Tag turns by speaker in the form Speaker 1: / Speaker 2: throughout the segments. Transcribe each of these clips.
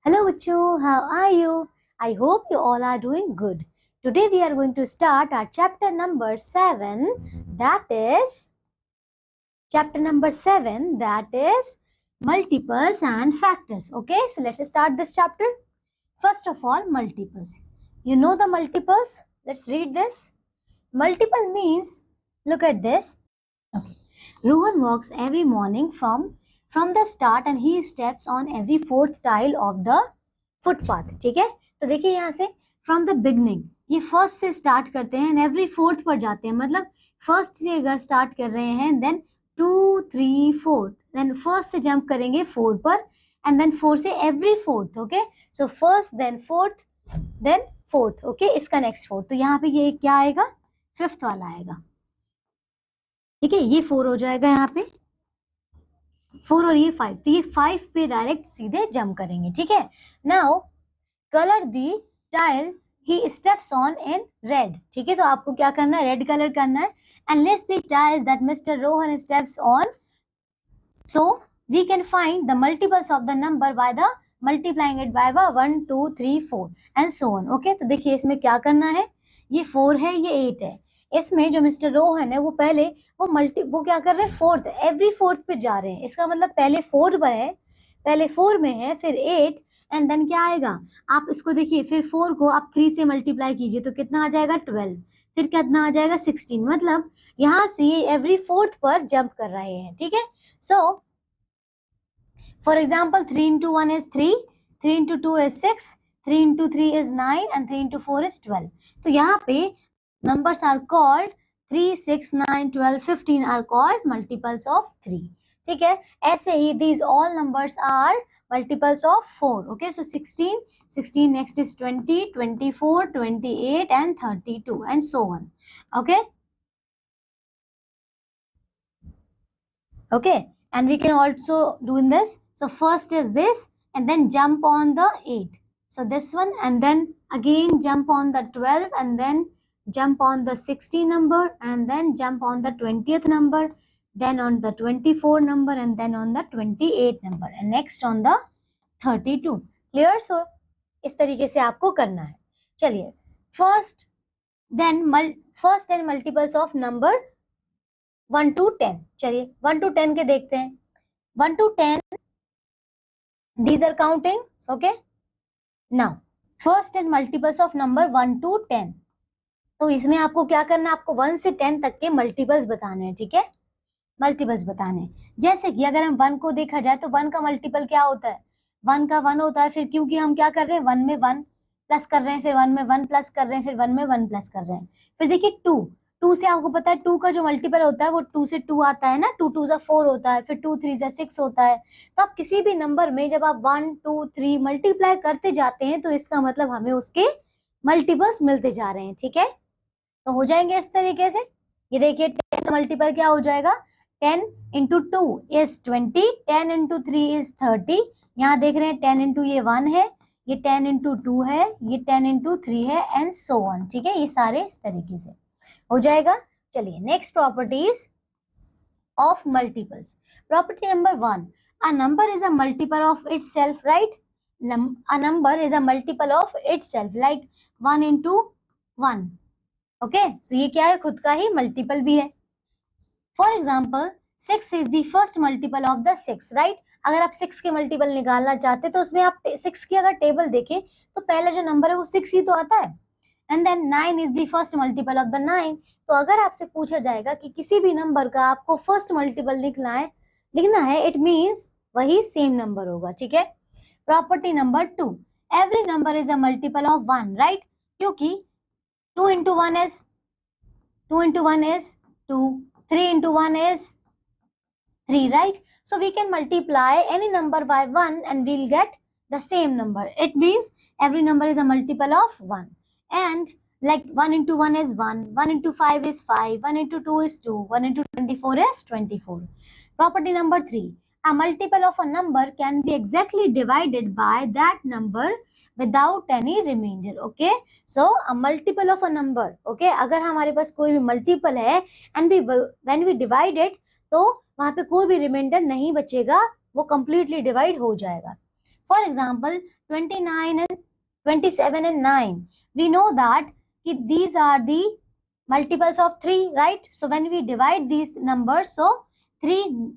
Speaker 1: Hello bachcho, how are you? I hope you all are doing good. Today we are going to start our chapter number 7, that is multiples and factors. Okay, so let's start this chapter. First of all, multiples. You know the multiples? Let's read this. Multiple means, look at this. Okay. Rohan walks every morning from the start and he steps on every fourth tile of the footpath. ठीक है, तो देखिए यहाँ से from the beginning, ये first से start करते हैं एंड एवरी फोर्थ पर जाते हैं. मतलब फर्स्ट से अगर स्टार्ट कर रहे हैं देन 2 3 4, देन फर्स्ट से जंप करेंगे 4 पर एंड देन 4 से every fourth. Okay, so first then fourth then fourth. Okay, इसका नेक्स्ट फोर्थ. तो यहाँ पे ये क्या आएगा, फिफ्थ वाला आएगा. ठीक है, ये 4 हो जाएगा यहाँ पे 4 और ये 5, तो ये 5 पे डायरेक्ट सीधे जंप करेंगे. ठीक है, now colour the tile he steps on in red. ठीक है, तो आपको क्या करना है, रेड कलर करना है and list the tiles that mister Rohan steps on. So we can find the multiples of the number by the multiplying it by 1 2 3 4 and so on. Okay, तो देखिए इसमें क्या करना है, ये 4 है, ये 8 है. इसमें जो मिस्टर रोहन है वो पहले वो क्या कर रहे हैं, फोर्थ, एवरी फोर्थ पे जा रहे हैं. इसका मतलब पहले 4 पर है, पहले 4 में है, फिर 8 एंड देन क्या आएगा, आप इसको देखिए, फिर 4 को आप 3 से मल्टीप्लाई कीजिए तो कितना आ जाएगा 12, फिर कितना आ जाएगा 16. मतलब यहाँ से ये एवरी फोर्थ पर जंप कर रहे हैं. ठीक है, so for example 3 into 1 is 3, 3 into 2 is 6, 3 into 3 is 9 and 3 into 4 is 12. तो यहाँ पे numbers are called 3, 6, 9, 12, 15 are called multiples of 3. ठीक है, ऐसे ही these all numbers are multiples of 4. Okay, so 16 next is 20, 24, 28 and 32 and so on. Okay, okay, and we can also do in this. So first is this and then jump on the 8, so this one, and then again jump on the 12 and then jump on the 60 number and then jump on the 20th number, then on the 24 number and then on the 28 number and next on the 32. clear? So इस तरीके से आपको करना है. चलिए, first and multiples of number 1 to 10. चलिए 1 to 10 के देखते हैं. 1 to 10 these are counting. okay, now first and multiples of number 1 to 10. तो इसमें आपको क्या करना है, आपको 1 से 10 तक के मल्टीपल्स बताने हैं. ठीक है, मल्टीपल्स बताने हैं. जैसे कि अगर हम 1 को देखा जाए तो 1 का मल्टीपल क्या होता है, 1 का 1 होता है. फिर क्योंकि हम क्या कर रहे हैं, 1 में 1 प्लस कर रहे हैं, फिर 1 में 1 प्लस कर रहे हैं, फिर 1 में 1 प्लस कर रहे हैं. फिर देखिए 2 से आपको पता है 2 का जो मल्टीपल होता है वो 2 से 2 आता है ना, 2 2 4 होता है, फिर 2 3 6 होता है. तो आप किसी भी नंबर में जब आप 1 2 3 मल्टीप्लाई करते जाते हैं तो इसका मतलब हमें उसके मल्टीपल्स मिलते जा रहे हैं. ठीक है, तो हो जाएंगे इस तरीके से. ये देखिए 10 का मल्टीपल क्या हो जाएगा, 10 into 2 is 20, 10 into 3 is 30. यहाँ देख रहे हैं 10 into ये 1 है, ये 10 into 2 है, ये 10 into 3 है एंड सो ऑन. ठीक है, ये सारे इस तरीके से हो जाएगा. चलिए next properties of multiples. Property number 1, a number is a multiple of itself. Right, a number is a multiple of itself like 1 into 1. Okay, so ये क्या है, खुद का ही मल्टीपल भी है. For example 6 is the first multiple of the 6. Right, अगर आप 6 के मल्टीपल निकालना चाहते तो उसमें आप 6 की अगर टेबल देखें तो पहला जो नंबर है वो 6 ही तो आता है. And then 9 is the first multiple of the 9. तो अगर आपसे पूछा जाएगा कि किसी भी नंबर का आपको फर्स्ट मल्टीपल लिखना है, इट मीन्स वही सेम नंबर होगा. ठीक है. Property number 2, every number is a multiple of 1. Right, क्योंकि 2 into 1 is 2, 3 into 1 is 3, right? So we can multiply any number by 1 and we'll get the same number. It means every number is a multiple of 1. And like 1 into 1 is 1, 1 into 5 is 5, 1 into 2 is 2, 1 into 24 is 24. Property number 3, a multiple of a number can be exactly divided by that number without any remainder. Okay, so a multiple of a number. Okay, अगर हमारे पास कोई भी multiple है and when we divide it, तो वहाँ पे कोई भी रिमाइंडर नहीं बचेगा, वो completely divide हो जाएगा. For example, 29 and 27 and 9. We know that these are the multiples of 3, right? So when we divide these numbers, so 3,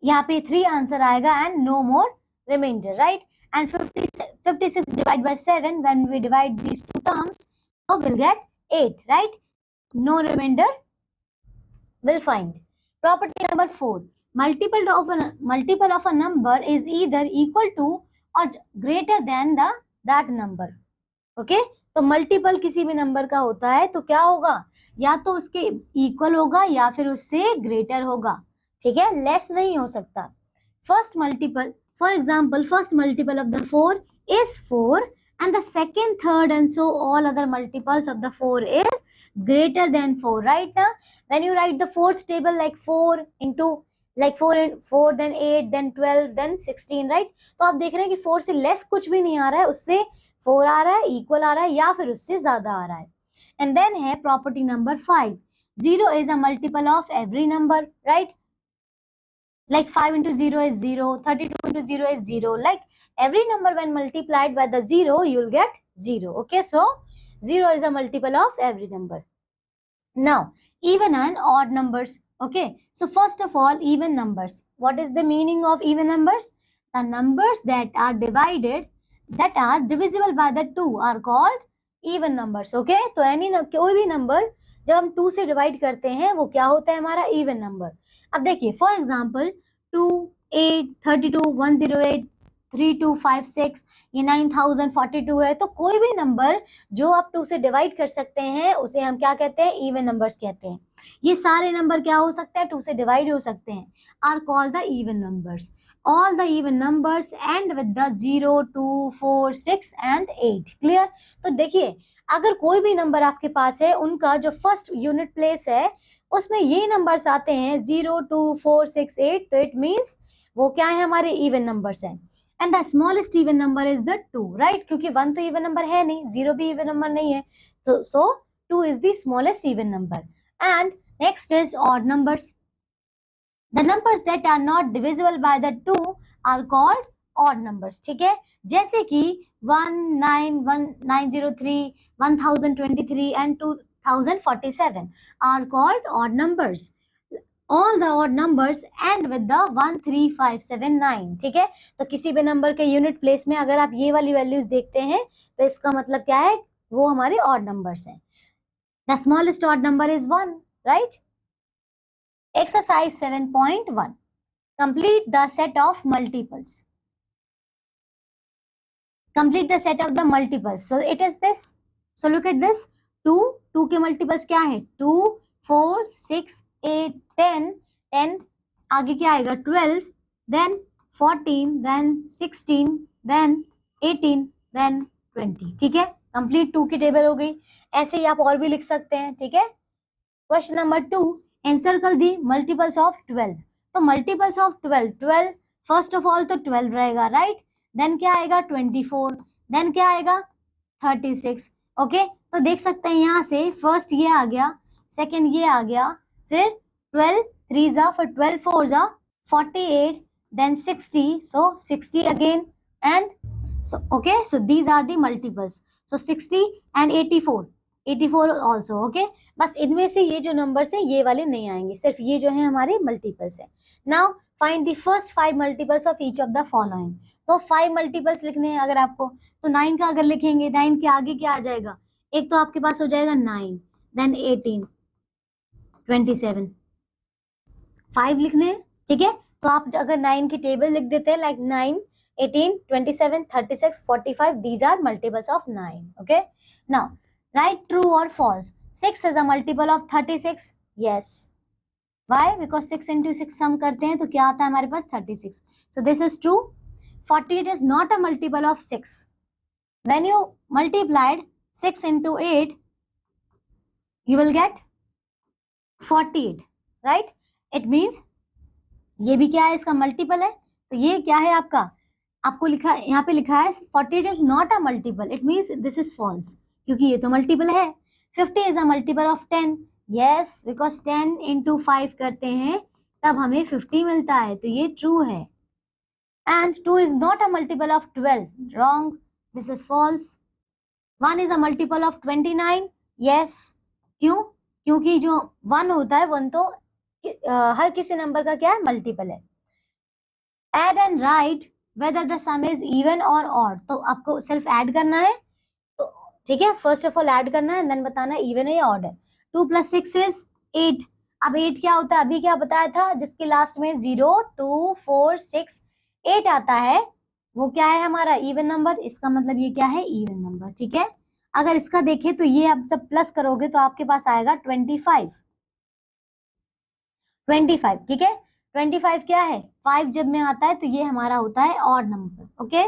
Speaker 1: यहाँ पे 3 आंसर आएगा and no more remainder, right? And 56 divided by 7, when we divide these two terms, so we'll get 8, right? No remainder will find. Property number 4. Multiple of a number is either equal to or greater than that number. Okay? तो multiple किसी भी number का होता है तो क्या होगा, या तो उसके इक्वल होगा या फिर उससे ग्रेटर होगा, ठीक है, लेस नहीं हो सकता. First multiple, for example, first multiple of the 4 is 4 and the second, third and so all other multiples of the 4 is greater than 4, right? Now when you write the fourth table like 4 into like 4 and 4 then 8 then 12 then 16, right? तो आप देख रहे हैं कि 4 से less कुछ भी नहीं आ रहा है, उससे 4 आ रहा है, इक्वल आ रहा है या फिर उससे ज्यादा आ रहा है. एंड देन है property number 5. 0 is a multiple of every number, right? Like 5 into 0 is 0, 32 into 0 is 0. Like every number when multiplied by the 0, you'll get 0. Okay, so 0 is a multiple of every number. Now, even and odd numbers. Okay, so first of all, even numbers. What is the meaning of even numbers? The numbers that are divided, that are divisible by the 2 are called even numbers. Okay, तो कोई भी number जब हम 2 से divide करते हैं वो क्या होता है, हमारा इवन नंबर. अब देखिए, फॉर एग्जाम्पल 2, 8, 32, 108, 3256, ये 9042 है. तो कोई भी नंबर जो आप 2 से डिवाइड कर सकते हैं उसे हम क्या कहते हैं, इवन नंबर्स कहते हैं. ये सारे नंबर क्या हो सकते हैं, 2 से डिवाइड हो सकते हैं, are called the even numbers. All the even numbers end with the 0, 2, 4, 6 and 8. Clear? तो देखिए, अगर कोई भी नंबर आपके पास है, उनका जो फर्स्ट यूनिट प्लेस है उसमें ये नंबर्स आते हैं 0, 2, 4, 6, 8, तो इट मीन्स वो क्या है, हमारे इवन नंबर्स हैं. And the smallest even number is the 2, right? क्योंकि 1 तो इवन नंबर है नहीं, 0 भी इवन नंबर नहीं है, so 2 is the smallest even number. And next is odd numbers. The numbers that are not divisible by the 2 are called odd numbers. ठीक है, जैसे कि 191,903, 1023 and 2047 are called odd numbers. All the odd numbers end with the 13579. ठीक है, तो किसी भी number के यूनिट प्लेस में अगर आप ये वाली वैल्यूज देखते हैं तो इसका मतलब क्या है, वो हमारे ऑड नंबर्स हैं. The smallest odd number is 1, right? Exercise 7.1. Complete the set of multiples. Complete the set of the multiples. So it is this. So look at this. 2 के multiples क्या है? 2, 4, 6, 8, 10. 10 आगे क्या आएगा? 12, then 14, then 16, then 18, then 20. ठीक है, complete 2 की table हो गई. ऐसे ही आप और भी लिख सकते हैं. ठीक है. Question number 2, encircle the multiples of 12. तो multiples of 12 first of all तो 12 रहेगा, राइट? देन क्या आएगा? 24. देन क्या आएगा? 36. ओके, तो देख सकते हैं यहाँ से फर्स्ट ये आ गया, सेकेंड ये आ गया, फिर 12 3 जा, फिर 12 4 जा, 48, then 60, so 60 again, and so okay, so these are the multiples. So 60 and 84 also. okay, बस इनमें से ये जो नंबर्स हैं ये वाले नहीं आएंगे, सिर्फ ये जो है हमारे मल्टीपल्स हैं. Now find the first 5 multiples of each of the following. तो 5 मल्टीपल्स लिखने हैं अगर आपको, तो 9 का अगर लिखेंगे, 9 के आगे क्या आ जाएगा? एक तो आपके पास हो जाएगा 9, देन 18, 27, 5 लिखने हैं. ठीक है, तो आप अगर 9 की टेबल लिख देते हैं, like 9, 18, 27, 36, 45, these are multiples of 9. okay, now write true or false. 6 is a multiple of 36. yes. why? because 6 into 6 सम करते हैं तो क्या आता है हमारे पास? 36. so this is true. 48 is not a multiple of 6. when you multiplied 6 into 8, you will get 48, right? it means ये भी क्या है, इसका मल्टीपल है. तो ये क्या है आपका, आपको लिखा यहाँ पे लिखा है 48 is not a multiple, it means this is false, क्योंकि ये तो मल्टीपल है. 50 is a multiple of 10. Yes, because 10 into 5 करते हैं तब हमें 50 मिलता है, तो ये ट्रू है. and 2 is not a multiple of 12. Wrong. This is false. 1 is a multiple of 29. Yes. क्यों? क्योंकि जो 1 होता है 1 तो हर किसी नंबर का क्या है मल्टीपल है. Add and write whether the sum is even or odd. तो आपको सिर्फ ऐड करना है, तो ठीक है, फर्स्ट ऑफ ऑल ऐड करना है देन बताना इवन है या ऑड है. 2 + 6 is 8. अब 8 क्या होता है, अभी क्या बताया था, जिसके लास्ट में 0 2 4 6 8 आता है वो क्या है हमारा इवन नंबर. इसका मतलब ये क्या है इवन नंबर. ठीक है, अगर इसका देखें तो ये आप जब प्लस करोगे तो आपके पास आएगा 25. ठीक है, 25 क्या है, 5 जब में आता है तो ये हमारा होता है odd number. Okay,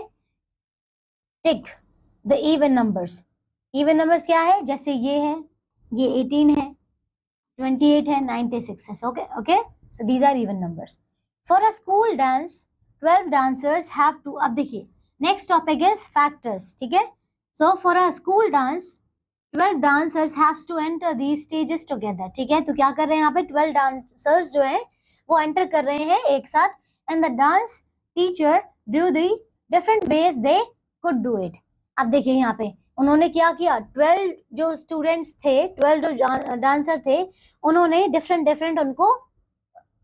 Speaker 1: tick the even numbers. Even numbers क्या है, जैसे ये है, ये 18 है, 28 है, 96 है. Okay okay, so these are even numbers. For a school dance 12 dancers have to. अब देखिए नेक्स्ट टॉपिक इज फैक्टर्स. ठीक है, so for a school dance 12 dancers have to enter these stages together. ठीक है, तो क्या कर रहे हैं यहाँ पे 12 dancers जो है वो एंटर कर रहे हैं एक साथ. And the dance teacher due the different ways they could do it. अब देखिए यहाँ पे उन्होंने क्या किया, 12 जो स्टूडेंट्स थे, 12 जो डांसर थे, उन्होंने डिफरेंट उनको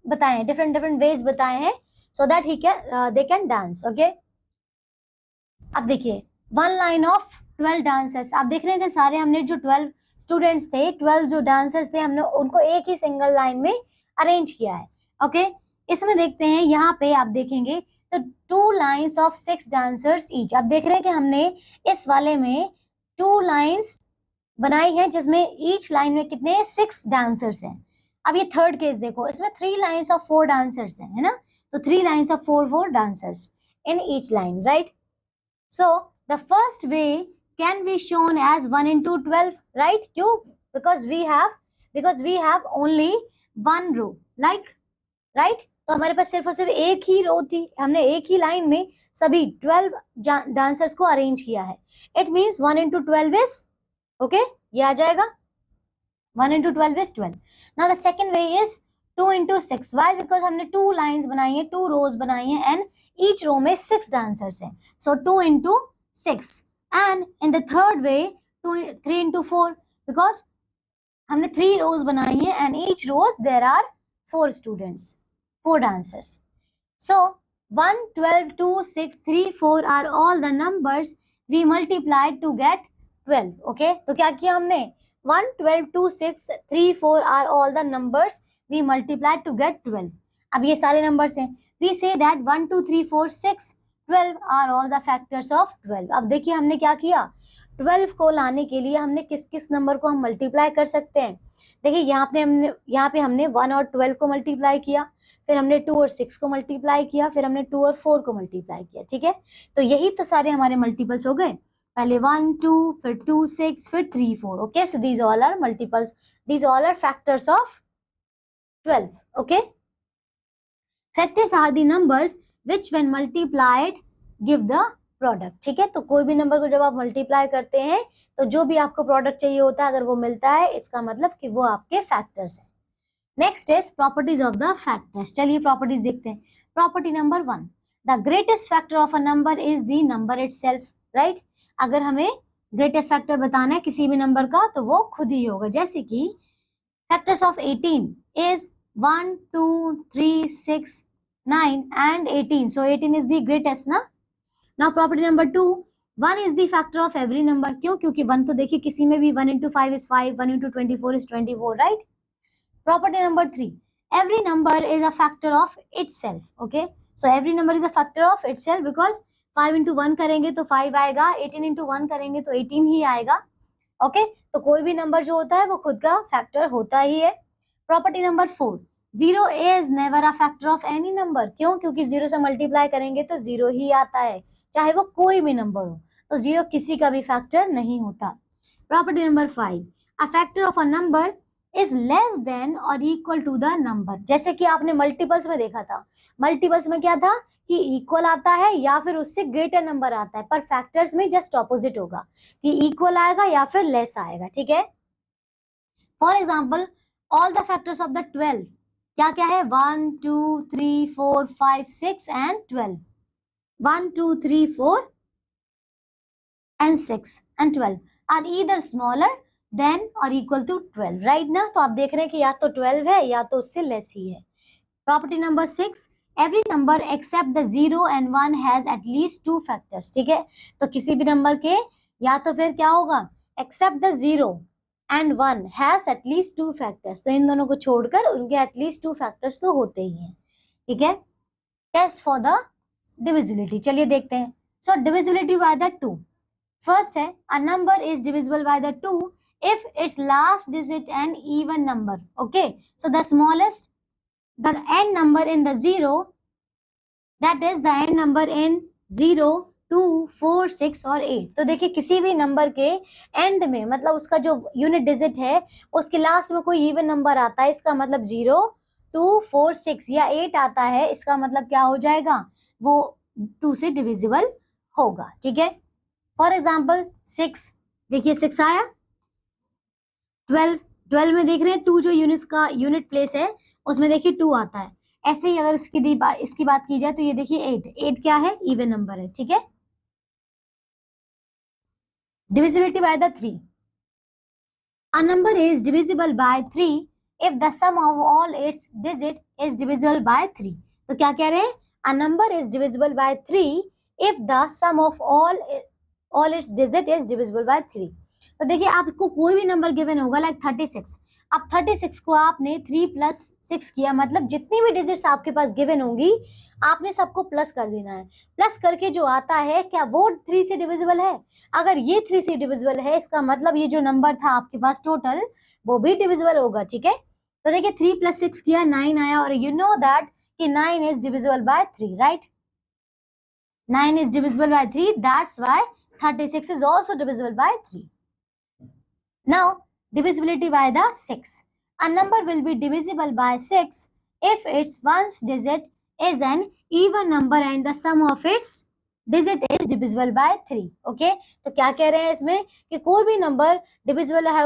Speaker 1: बताए, डिफरेंट वेज बताए हैं so that he can they can dance. Okay, अब देखिए 1 line ऑफ 12 डांसर्स. आप देख रहे हैं कि सारे हमने जो 12 स्टूडेंट्स थे, 12 जो डांसर्स थे, हमने उनको एक ही सिंगल लाइन में अरेंज किया है. ओके, इसमें देखते हैं यहाँ पे आप देखेंगे तो 2 lines ऑफ 6 डांसर्स ईच. आप देख रहे हैं कि हमने इस वाले में 2 lines बनाई है जिसमें ईच लाइन में कितने 6 डांसर्स हैं. अब ये थर्ड केस देखो, इसमें 3 lines ऑफ 4 डांसर्स हैं, है ना, तो 3 lines of 4 dancers in each line, right. So the first way can be shown as 1 into 12, right? क्यों? Because we have only one row, like, right? तो हमारे पास सिर्फ और सिर्फ एक ही रो थी, हमने एक ही लाइन में सभी 12 डांसर्स को अरेंज किया है. It means 1 into 12 is okay, ये आ जाएगा 1 into 12 is 12. Now the second way is 2 into 6. Why? Because हमने 2 lines बनाई है, 2 rows बनाई है and each row में 6 dancers हैं. So 2 into 6. And in the third way 3 into 4 because हमने 3 rows बनाई है and each rows there are 4 students, 4 dancers. So 1, 12, 2, 6, 3, 4 are all the numbers we multiplied to get 12. Okay, तो क्या किया हमने, 1, 12, 2, 6, 3, 4 are all the numbers we multiplied to get 12. अब ये सारे नंबर्स हैं. We say that 1, 2, 3, 4, 6, 12 are all the factors of 12. अब देखिए हमने क्या किया, 12 को लाने के लिए हमने किस किस नंबर को हम मल्टीप्लाई कर सकते हैं. देखिए यहाँ पे हमने 1 और 12 को मल्टीप्लाई किया, फिर हमने 2 और 6 को मल्टीप्लाई किया, फिर हमने 2 और 4 को मल्टीप्लाई किया. ठीक है, तो यही तो सारे हमारे मल्टीपल्स हो गए. पहले 1 2, फिर 2 6, फिर 3 4. Okay, so these all are multiples, these all are factors of 12. Okay, factors are the numbers which when multiplied give the product. ठीक है, तो कोई भी नंबर को जब आप मल्टीप्लाई करते हैं तो जो भी आपको प्रोडक्ट चाहिए होता है, अगर वो मिलता है इसका मतलब कि वो आपके फैक्टर्स हैं. Next is properties of the factors. चलिए प्रॉपर्टीज देखते हैं. Property number 1, the greatest factor of a number is the number itself. Right, अगर हमें ग्रेटेस्ट फैक्टर बताना है किसी भी नंबर का तो वो खुद ही होगा. जैसे कि factors of 18 is 1, 2, 3, 6, 9 and 18. So 18 is the greatest ना. Now property number 2, 1 is the factor of every number. क्यों? क्योंकि 1 तो देखिए किसी में भी 1 into 5 is 5, 1 into 24 is 24, right? Property number 3, every number is a factor of itself. Okay, so every number is a factor of itself because 5 into 1 करेंगे तो 5 आएगा, 18 into 1 करेंगे तो 18 ही आएगा. ओके, तो कोई भी नंबर जो होता है वो खुद का फैक्टर होता ही है. Property number 4, 0 is never a factor of any number. क्यों? क्योंकि 0 से मल्टीप्लाई करेंगे तो 0 ही आता है, चाहे वो कोई भी नंबर हो, तो 0 किसी का भी फैक्टर नहीं होता. Property number 5, a factor of a number is less than और इक्वल टू द नंबर. जैसे कि आपने मल्टीपल्स में देखा था, मल्टीपल्स में क्या था कि इक्वल आता है या फिर उससे ग्रेटर नंबर आता है, पर फैक्टर्स में जस्ट ऑपोजिट होगा कि इक्वल आएगा या फिर लेस आएगा. ठीक है, for example all the factors of the 12 क्या क्या है, 1 2 3 4 5 6 and 12. 1, 2, 3, 4 and 6 and 12 are either smaller than or equal to 12, right ना? तो आप देख रहे हैं कि या तो 12 है या तो उससे लेस ही है. Property number 6, every number except the 0 and 1 has at least 2 factors. ठीक है, तो किसी भी नंबर के या तो फिर क्या होगा, except the 0 and 1 has at least 2 factors. तो इन दोनों को छोड़कर उनके at least 2 factors तो होते ही हैं. ठीक है, टेस्ट फॉर द डिविजिबिलिटी. चलिए देखते हैं. सो डिविजिबिलिटी बाय द 2. फर्स्ट है, अ number is divisible by the 2 if its last digit an even number. Okay, so the smallest, the n number in the 0, that is the n number in 0, 2, 4, 6 और 8. तो देखिए किसी भी number के and में, मतलब उसका जो यूनिट डिजिट है उसके लास्ट में कोई इवन नंबर आता है, इसका मतलब 0, 2, 4, 6 या 8 आता है, इसका मतलब क्या हो जाएगा, वो 2 से डिविजिबल होगा. ठीक है, फॉर एग्जाम्पल 6, देखिए 6 आया. 12 में देख रहे हैं 2 जो यूनिट्स का यूनिट प्लेस है उसमें देखिए 2 आता है. ऐसे ही अगर इसकी बात की जाए तो ये देखिए 8 क्या है, इवन नंबर है. ठीक है, divisibility by the 3. A number is divisible by 3 if the sum of all its digit is divisible by 3. तो क्या कह रहे हैं, a number is divisible by 3 if the sum of all its digit is divisible by 3. तो देखिए आपको कोई भी नंबर गिवन होगा लाइक 36. अब 36 को आपने 3 प्लस 6 किया, मतलब जितनी भी डिजिट्स आपके पास गिवन होंगी आपने सबको प्लस कर देना है. प्लस करके जो आता है क्या वो 3 से डिविजिबल है? अगर ये 3 से डिविजिबल है इसका मतलब ये जो नंबर था आपके पास टोटल वो भी डिविजिबल होगा. ठीक है, तो देखिए 3 प्लस 6 किया 9 आया, और यू नो दैट कि 9 is divisible bye 3, right? 9 is divisible by 3, that's why 36 is also divisible by 3. Now divisibility by the 6. A number will be divisible by 6 if its ones digit is an even number and the sum of its digit is divisible by 3. Okay, तो क्या कह रहे हैं इसमें कि कोई भी number divisible है,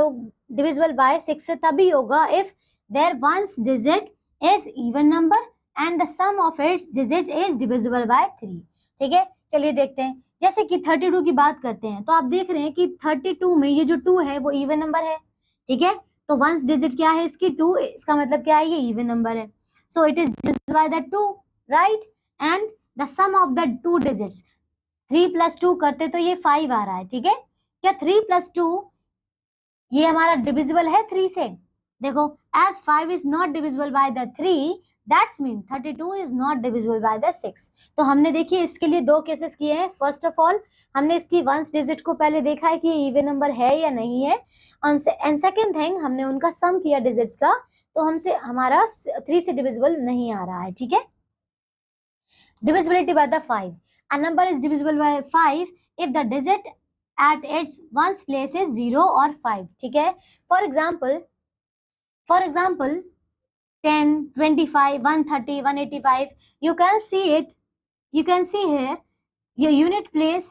Speaker 1: divisible by 6 से तभी होगा if their ones digit is even number and the sum of its digit is divisible by 3. ठीक है, चलिए देखते हैं. जैसे कि 32 की बात करते हैं तो आप देख रहे हैं कि 32 में ये जो 2 है वो इवन नंबर है. ठीक है, तो वंस डिजिट क्या है इसकी 2, इसका मतलब क्या है, ये इवन नंबर है. So it is divisible by the 2, right? And the sum of the 2 digits, 3 plus 2 करते तो ये 5 आ रहा है. ठीक है, क्या 3 प्लस 2 ये हमारा डिविजिबल है 3 से? देखो, as 5 is not divisible by the 3, that's mean 32 is not divisible by the 6. तो हमने देखिए इसके लिए 2 केसेस किए हैं. फर्स्ट ऑफ ऑल हमने इसकी वंस डिजिट को पहले देखा है कि ये इवन नंबर है या नहीं है, एंड सेकेंड थिंग हमने उनका सम किया डिजिट्स का, तो हमसे हमारा 3 से डिविजिबल नहीं आ रहा है. ठीक है, divisibility by the 5. A number is divisible by 5 if the digit at its ones place is 0 or 5. ठीक है, for example 10, 25, 130, 185, you can see here your unit place,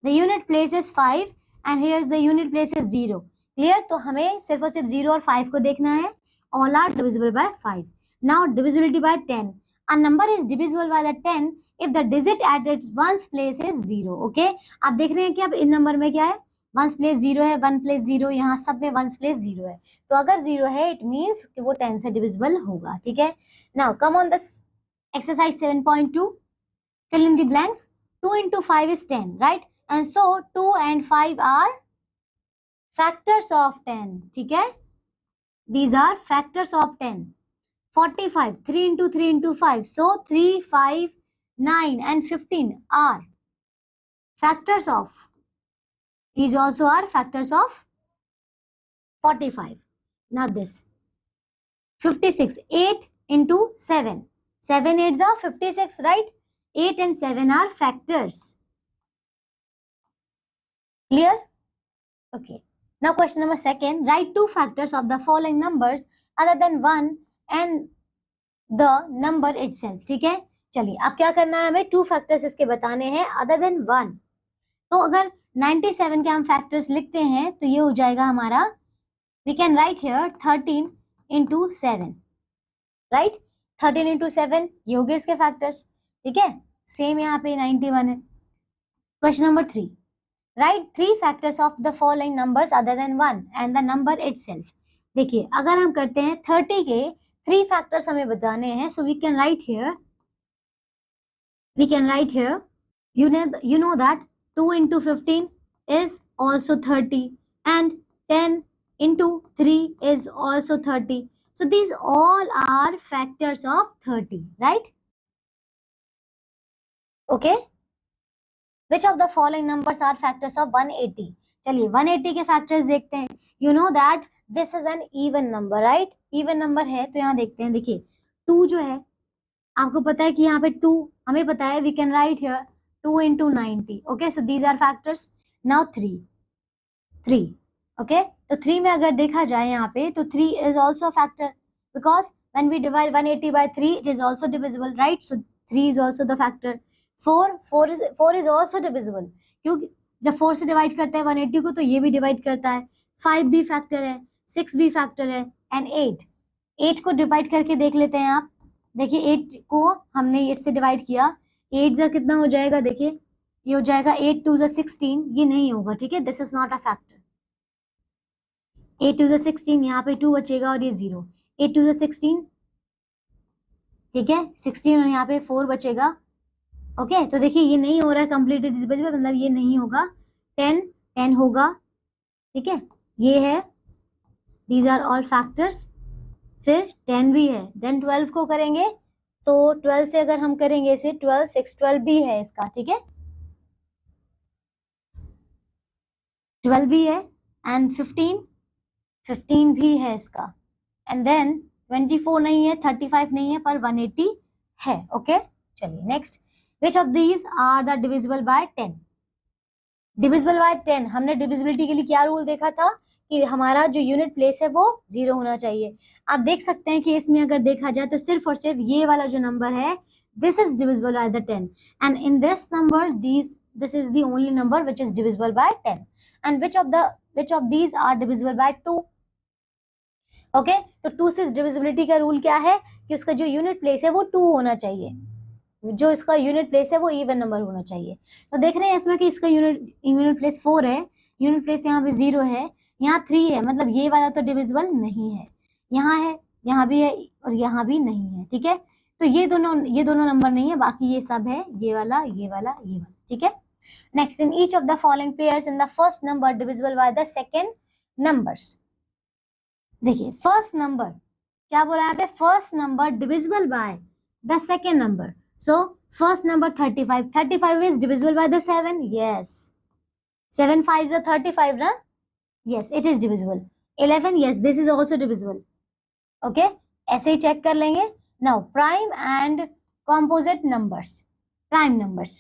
Speaker 1: the unit place is 5 and here is the unit place is 0. Clear? तो हमें सिर्फ और सिर्फ 0 और 5 को देखना है. All are divisible by 5. Now divisibility by 10. A number is divisible by the 10 if the digit at its ones place is 0. Okay, आप देख रहे हैं कि अब इन नंबर में क्या है, वंस प्लेस 0 है, 1 प्लेस 0, यहाँ सब में वंस प्लेस 0 है. तो अगर 0 है इट मीन्स कि वो 10 से डिविजिबल होगा. ठीक है, now come on this exercise 7.2. fill in the blanks. 2 into 5 is 10, right? And so 2 and 5 are factors of 10. ठीक है, these are factors of 10. 45, 3 into 3 into 5, so 3, 5, 9 and 15 are factors of, these also are factors of 45. Now this 56, 8 into 7, 7 8s are 56, right? 8 and 7 are factors. Clear? Okay, now question number 2. Write 2 factors of the following numbers other than 1 and the number itself. ठीक है, चलिए अब क्या करना है, हमें 2 factors इसके बताने हैं अदर देन 1. तो अगर 97 के हम फैक्टर्स लिखते हैं तो ये हो जाएगा हमारा, we can write here 13 into 7, right? 13 into 7 ये हो गए इसके फैक्टर्स. ठीक है, सेम यहाँ पे 91 है। Question number 3, right 3 factors of the following numbers other than 1 and the number itself. देखिए अगर हम करते हैं 30 के 3 फैक्टर्स हमें बताने हैं, so we can write here you know that 2 into 15 is also 30 and 10 into 3 is also 30. So these all are factors of 30, right? Okay. Which of the following numbers are factors of 180? चलिए 180 के factors देखते हैं. You know that this is an even number, right? Even number है तो यहाँ देखते हैं. देखिए 2 जो है आपको पता है कि यहाँ पे 2 हमें पता है, we can write here 2 into 90. Okay, so these are factors. Now 3. Okay, तो 3 में अगर देखा जाए यहाँ पे तो 3 is also a factor because when we divide 180 by 3 it is also divisible, right? So 3 is also the factor. 4 is also divisible क्योंकि जब 4 से डिवाइड करते हैं 180 को तो ये भी डिवाइड करता है. 5 भी फैक्टर है, 6 भी फैक्टर है एंड 8 को डिवाइड करके देख लेते हैं आप. देखिए 8 को हमने इससे डिवाइड किया, 8 जा कितना हो जाएगा, देखिए ये हो जाएगा 8 2 16. ये नहीं होगा, ठीक है, this is not a factor. 8 2 16, यहाँ पे 2 बचेगा और ये 0. 8 2 16, ठीक है, 16 और यहाँ पे 4 बचेगा. ओके, तो देखिए ये नहीं हो रहा है कंप्लीटली डिविजिबल, मतलब ये नहीं होगा. 10 होगा, ठीक है, ये है. These are all factors. फिर 10 भी है. देन 12 को करेंगे तो 12 से अगर हम करेंगे इसे 12 6 12 भी है इसका, ठीक है, 12 भी है एंड 15 भी है इसका. एंड देन 24 नहीं है, 35 नहीं है, पर 180 है. ओके, चलिए next. Which of these are the divisible by 10? Divisible by 10, हमने डिविजिबिलिटी के लिए क्या रूल देखा था कि हमारा जो यूनिट प्लेस है वो 0 होना चाहिए. आप देख सकते हैं कि इसमें अगर देखा जाए तो सिर्फ और सिर्फ ये वाला जो नंबर है this is divisible by the 10 and in this number this is the only number which is divisible by 10. and which of these are divisible by 2? Okay, तो 2 से डिविजिबिलिटी का रूल क्या है कि उसका जो यूनिट प्लेस है वो 2 होना चाहिए, जो इसका यूनिट प्लेस है वो इवन नंबर होना चाहिए. तो देख रहे हैं इसमें कि इसका यूनिट प्लेस 4 है, यूनिट प्लेस यहाँ पे 0 है, यहाँ 3 है, मतलब ये वाला तो डिविजिबल नहीं है. यहाँ है, यहाँ भी है और यहाँ भी नहीं है, ठीक है. तो ये दोनों नंबर नहीं है, बाकी ये सब है, ये वाला, ठीक है. Next, in each of the following pairs in the first number divisible by the second numbers. देखिए फर्स्ट नंबर क्या बोला है यहाँ पे, first number divisible by the second number. So first number 35 is divisible by the 7. Yes, 7 5s are 35, na? Yes, it is divisible. 11, yes, this is also divisible. Okay, ऐसे ही check कर लेंगे. Now prime and composite numbers. Prime numbers.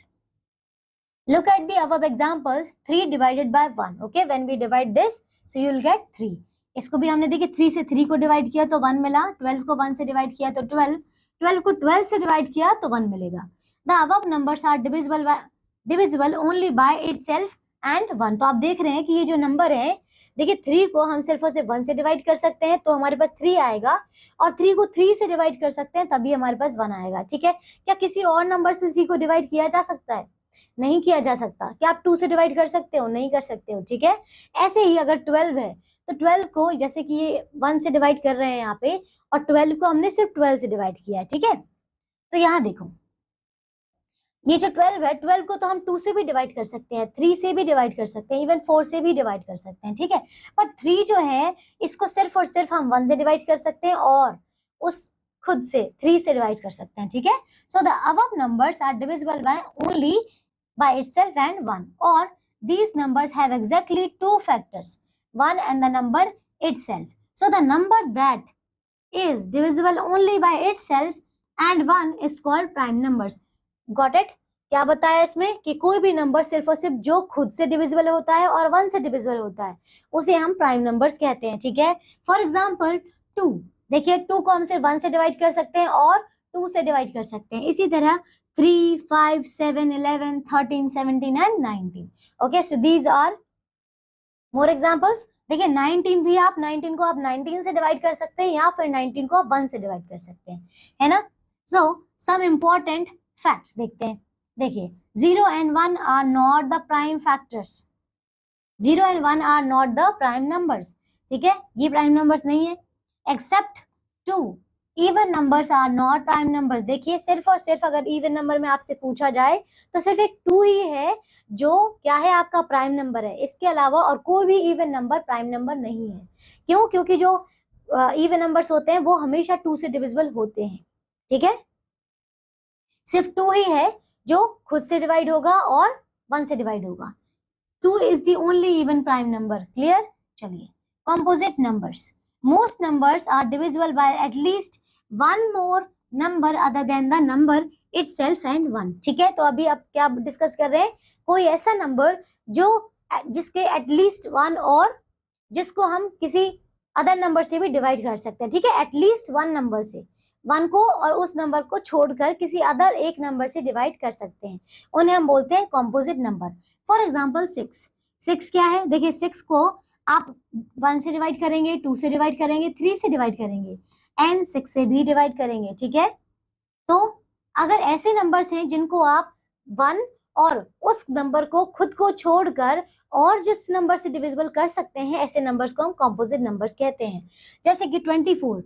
Speaker 1: Look at the above examples. 3 divided by 1. Okay, when we divide this, so you will get 3. इसको भी हमने देखिए 3 से 3 को divide किया तो 1 मिला. 12 को 1 से डिवाइड किया तो 12 को 12 से डिवाइड किया तो 1 मिलेगा. The above numbers are divisible only by itself and 1. तो आप देख रहे हैं कि ये जो नंबर है, देखिए 3 को हम सिर्फ और सिर्फ 1 से डिवाइड कर सकते हैं तो हमारे पास 3 आएगा, और 3 को 3 से डिवाइड कर सकते हैं तभी हमारे पास 1 आएगा, ठीक है. क्या किसी और नंबर से 3 को डिवाइड किया जा सकता है? नहीं किया जा सकता. क्या आप 2 से डिवाइड कर सकते हो? नहीं कर सकते हो, ठीक है. ऐसे ही अगर 12 है तो 12 को, जैसे कि ये 1 से डिवाइड कर रहे हैं यहाँ पे, और 12 को हमने सिर्फ 12 से डिवाइड किया है, ठीक है. तो यहाँ देखो ये जो 12 है, 12 को तो हम 2 से भी डिवाइड कर सकते हैं, 3 से भी डिवाइड कर सकते हैं, इवन 4 से भी डिवाइड कर सकते हैं, ठीक है. पर 3 जो है इसको सिर्फ और सिर्फ हम 1 से डिवाइड कर सकते हैं और उस खुद से 3 से डिवाइड कर सकते हैं, ठीक है. So the above numbers are divisible by only by itself and 1, or these numbers have exactly 2 factors, 1 and the number itself. So the number that is divisible only by itself and 1 is called prime numbers. Got it? क्या बताया इसमें कि कोई भी number सिर्फ और सिर्फ जो खुद से डिविजिबल होता है और 1 से डिविजिबल होता है उसे हम प्राइम नंबर्स कहते हैं, ठीक है. फॉर एग्जाम्पल 2, देखिए 2 को हम सिर्फ 1 से डिवाइड कर सकते हैं और 2 से डिवाइड कर सकते हैं. इसी तरह 3, 5, 7, 11, 13, 17 and 19. Okay, so these are more examples. देखिए 19 भी, आप 19 को आप 19 से डिवाइड कर सकते हैं या फिर 19 को आप 1 से डिवाइड कर सकते हैं, है ना. So some important facts देखते हैं. देखिए 0 and 1 are not the prime factors. 0 and 1 are not the prime numbers. ठीक है, ये prime numbers नहीं है. Except 2 even numbers are not prime numbers. देखिए सिर्फ और सिर्फ अगर even number में आपसे पूछा जाए तो सिर्फ एक 2 ही है जो क्या है आपका prime number है. इसके अलावा और कोई भी even number prime number नहीं है. क्यों? क्योंकि जो even numbers होते हैं वो हमेशा 2 से divisible होते हैं. ठीक है, सिर्फ 2 ही है जो खुद से डिवाइड होगा और 1 से डिवाइड होगा. 2 is the only even prime number. Clear? चलिए, composite numbers. Most numbers are divisible by at least one more number other than the number itself and 1. ठीक है, तो अभी अब क्या डिस्कस कर रहे हैं? कोई ऐसा नंबर जो जिसके एटलीस्ट 1 और जिसको हम किसी अदर नंबर से भी डिवाइड कर सकते हैं. ठीक है, एटलीस्ट 1 नंबर से 1 को और उस नंबर को छोड़कर किसी अदर एक नंबर से डिवाइड कर सकते हैं. उन्हें हम बोलते हैं कॉम्पोजिट नंबर. फॉर एग्जाम्पल 6 क्या है? देखिए 6 को आप 1 से डिवाइड करेंगे, 2 से डिवाइड करेंगे, 3 से डिवाइड करेंगे एंड 6 से भी डिवाइड करेंगे. ठीक है, तो अगर ऐसे नंबर्स हैं जिनको आप 1 और उस नंबर को खुद को छोड़कर और जिस नंबर से डिविजिबल कर सकते हैं, ऐसे नंबर्स को हम कॉम्पोजिट नंबर्स कहते हैं. जैसे कि 24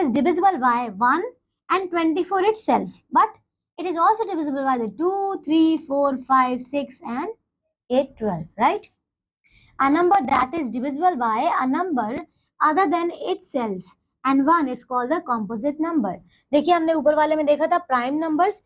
Speaker 1: is divisible by 1 and 24 itself, but it is also divisible by the 2, 3, 4, 5, 6 and 8, 12, right? A number that is divisible by a number other than itself and 1 is called the composite number. देखिए हमने ऊपर वाले में देखा था prime numbers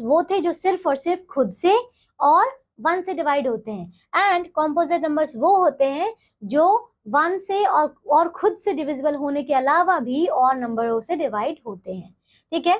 Speaker 1: वो थे जो सिर्फ और सिर्फ खुद से और 1 से डिवाइड होते हैं, एंड कॉम्पोजिट नंबर्स वो होते हैं जो 1 से और खुद से डिविजिबल होने के अलावा भी और नंबरों से डिवाइड होते हैं. ठीक है,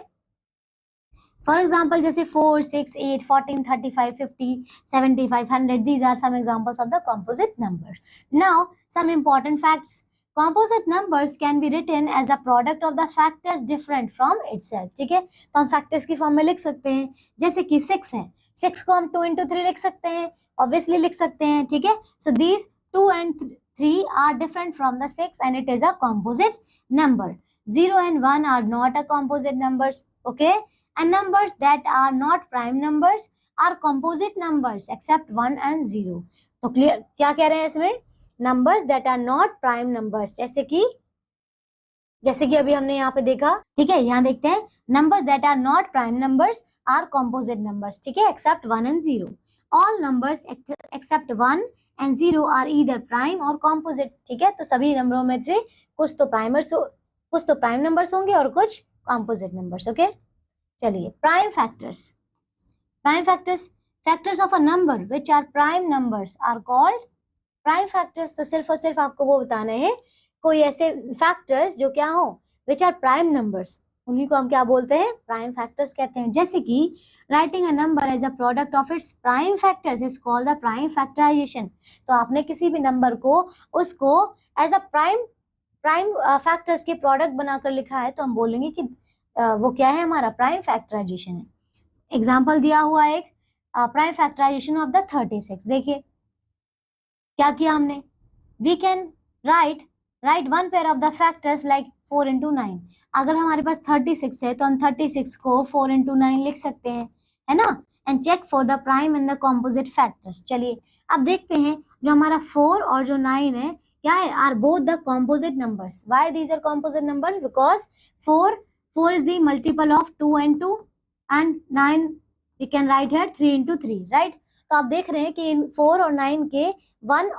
Speaker 1: फॉर एग्जाम्पल जैसे 4, 6, 8, 14, 35, 50, 75, 100. These are some examples of the composite numbers. Now some important facts. Composite numbers can be written as a product of the factors different from itself. ठीक है, तो हम factors की फॉर्म में लिख सकते हैं. जैसे कि 6 है, 6 को हम 2 into 3 लिख सकते हैं, obviously लिख सकते हैं. ठीक है, so these 2 and 3 are different from the 6 and it is a composite number. 0 and 1 are not a composite numbers. Okay, and numbers that are not prime numbers are composite numbers except 1 and 0. तो clear क्या कह रहे हैं इसमें? numbers that are not prime numbers, जैसे कि अभी हमने यहाँ पे देखा. ठीक है, यहाँ देखते हैं numbers that are not prime numbers are composite numbers. ठीक है, except 1 and 0. all numbers except 1 and 0 are either prime or composite. ठीक है, तो सभी नंबरों में से कुछ तो प्राइम नंबर्स होंगे और कुछ कॉम्पोजिट नंबर्स. ओके, चलिए prime factors of a number which are prime numbers are called prime factors. तो सिर्फ और सिर्फ आपको वो बताना है कोई ऐसे फैक्टर्स जो क्या हो, विच आर प्राइम नंबर्स, उन्हीं को हम क्या बोलते हैं? प्राइम फैक्टर्स कहते हैं. जैसे कि writing a number as a product of its prime factors is called the prime factorisation. तो आपने किसी भी नंबर को उसको एज अ प्राइम फैक्टर्स के प्रोडक्ट बनाकर लिखा है तो हम बोलेंगे कि वो क्या है? हमारा प्राइम फैक्टराइजेशन है. एग्जाम्पल दिया हुआ एक प्राइम फैक्टराइजेशन ऑफ द 36. देखिए क्या किया हमने? We can write one pair of the factors like 4 into 9. अगर हमारे पास 36 है तो हम 36 को 4 into 9 लिख सकते हैं, है ना? And check for the prime and the composite factors. चलिए अब देखते हैं जो हमारा 4 और जो 9 है क्या है? Are both the composite numbers. Why these are composite numbers? Because 4 is the multiple of 2 and 2 and 9 we can write here 3 into 3, right? तो आप देख रहे हैं कि 4 और 9 के 1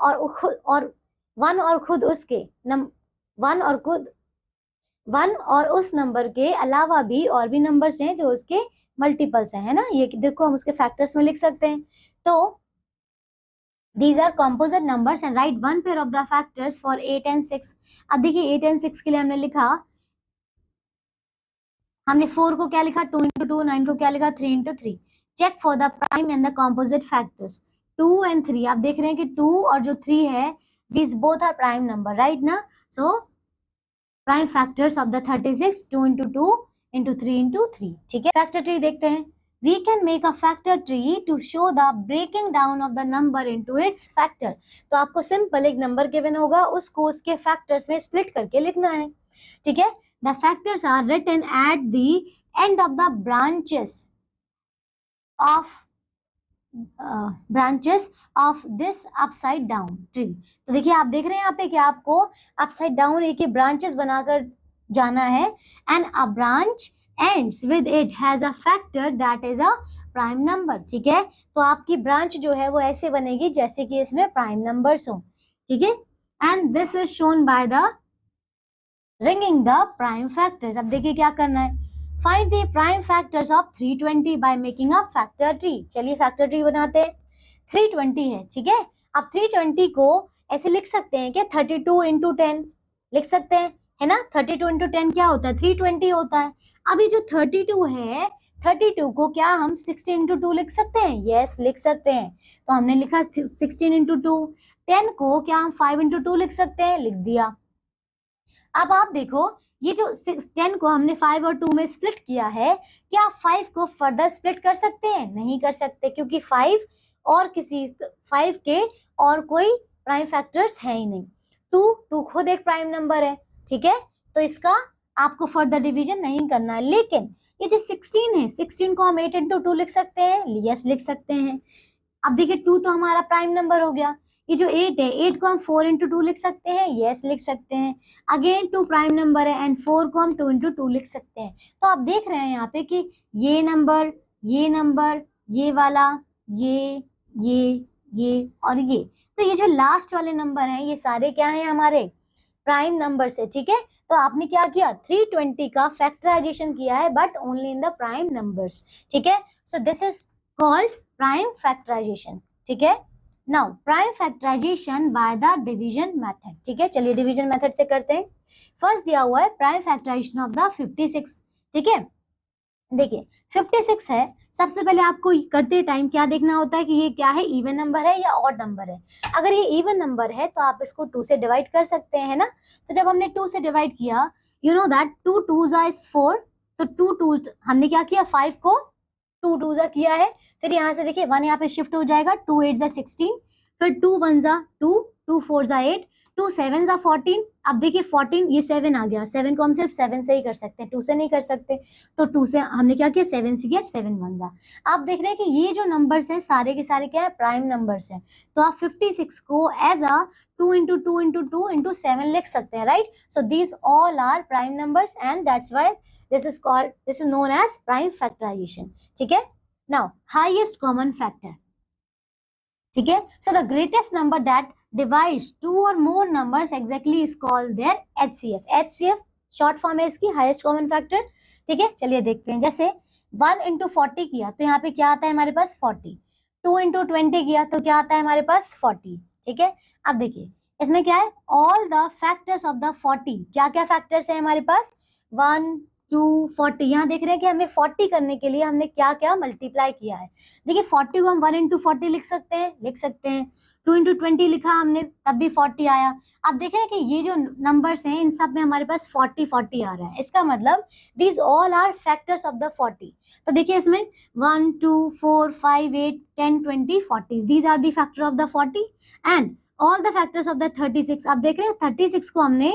Speaker 1: और उस नंबर के अलावा भी और भी नंबर्स हैं जो उसके मल्टीपल्स हैं, है ना? ये देखो हम उसके फैक्टर्स में लिख सकते हैं. तो these are composite numbers and write one pair of the factors for 8 and 6. अब देखिए 8 and 6 के लिए हमने लिखा, हमने 4 को क्या लिखा? 2 into 2. 9 को क्या लिखा? 3 into 3. Check for the prime and the composite factors 2 and 3. आप देख रहे हैं कि 2 और जो 3 है these both are prime number, right ना? So prime factors of the 36 2 into 2 into 3 into 3. ठीक है, फैक्टर ट्री देखते हैं. We can make a factor tree to show the breaking down of the number into its factor. तो आपको simple एक number given होगा, उसको उसके फैक्टर्स में स्प्लिट करके लिखना है. ठीक है, the factors are written at the end of the branches. Of branches of this upside down tree. तो देखिए आप देख रहे हैं यहाँ पे कि आपको अपसाइड डाउन एक ही ब्रांचेस बनाकर जाना है, and a branch ends with it has a factor that is a prime number. ठीक है, तो आपकी ब्रांच जो है वो ऐसे बनेगी जैसे कि इसमें प्राइम नंबर्स हो। ठीक है, and this is shown by the ringing the prime factors. अब देखिए क्या करना है, find the prime factors of 320 by making a factor tree. चलिए फैक्टर ट्री बनाते हैं। 320 है, ठीक है। अब 320 को ऐसे लिख सकते हैं कि 32 इंटू 10 लिख सकते हैं, है ना। 32 इंटू 10 क्या होता है, 320 होता है। अभी जो 32 है, 32 को क्या हम 16 इंटू 2 लिख सकते हैं? यस, लिख सकते हैं। तो हमने लिखा 16 इंटू 2। 10 को क्या हम 5 इंटू 2 लिख सकते हैं? लिख दिया। अब आप देखो, ये जो 10 को हमने 5 और 2 में स्प्लिट किया है, क्या आप 5 को फर्दर स्प्लिट कर सकते हैं? नहीं कर सकते, क्योंकि 5 के और कोई प्राइम फैक्टर्स है ही नहीं। 2 खुद एक प्राइम नंबर है, ठीक है, तो इसका आपको फर्दर डिवीजन नहीं करना है। लेकिन ये जो 16 है, 16 को हम 8 इंटू 2 लिख सकते हैं? यस, लिख सकते हैं। अब देखिए 2 तो हमारा प्राइम नंबर हो गया। ये जो 8 है, 8 को हम 4 इंटू 2 लिख सकते हैं? यस, लिख सकते हैं। अगेन 2 प्राइम नंबर है, एंड 4 को हम 2 इंटू 2 लिख सकते हैं। तो आप देख रहे हैं यहाँ पे कि ये नंबर, ये वाला, ये और ये, तो ये जो लास्ट वाले नंबर हैं, ये सारे क्या हैं? हमारे प्राइम नंबर से। ठीक है, तो आपने क्या किया, 320 का फैक्टराइजेशन किया है, but only in the prime numbers. ठीक है, so this is called prime factorisation. ठीक है, now prime factorisation by the division method. ठीक है, चलिए डिवीजन मेथड से करते हैं। फर्स्ट दिया हुआ है प्राइम फैक्टराइजेशन ऑफ द 56। ठीक है, देखिए 56 है। सबसे पहले आपको करते टाइम क्या देखना होता है कि ये क्या है, इवन नंबर है या ऑड नंबर है। अगर ये इवन नंबर है तो आप इसको 2 से डिवाइड कर सकते हैं, है ना। तो जब हमने 2 से डिवाइड किया, यू नो दैट 2 2 इज 4, तो 2 हमने क्या किया, 5 को 2 2 किया है। फिर यहाँ से देखिए 1 यहाँ पे शिफ्ट हो जाएगा, 2 8 16, फिर 2 1 2, 2 4 8, 2 7 14। अब देखिए 14, ये 7 आ गया, 7 को हम सिर्फ 7 से ही कर सकते हैं, 2 से नहीं कर सकते। तो 2 से हमने क्या किया, 7 से किया, 7 1 जा। आप देख रहे हैं कि ये जो नंबर्स हैं सारे के सारे क्या है, प्राइम नंबर्स हैं। तो आप 56 को as a 2 into 2 into 2 into 7 लिख सकते हैं, right. So these all are prime numbers, and that's why this is known as prime factorisation. ठीक है, नाउ हाईएस्ट कॉमन फैक्टर। ठीक है, so the greatest number that divides 2 or more numbers exactly is called their HCF. HCF short form है इसकी, highest common factor. ठीक है, चलिए देखते हैं। जैसे 1 इंटू 40 किया तो यहाँ पे क्या आता है हमारे पास, 40। 2 इंटू 20 किया तो क्या आता है हमारे पास, 40। ठीक है, अब देखिए इसमें क्या है, all the factors of the 40। क्या क्या फैक्टर्स है हमारे पास, 1 2 40। यहाँ देख रहे हैं कि हमें 40 करने के लिए हमने क्या क्या मल्टीप्लाई किया है। देखिए 40 को हम 1 इंटू 40 लिख सकते हैं, 2 इंटू 20 लिखा हमने, तब भी 40 आया। अब देख रहे हैं कि ये जो नंबर्स हैं इन सब में हमारे पास 40 40 आ रहा है। इसका मतलब these all are factors of the 40। तो देखिए इसमें 1 2 4 5 8 10 20 40, these are the factor of the 40, and all the factors of the 36। अब देख रहे हैं 36 को हमने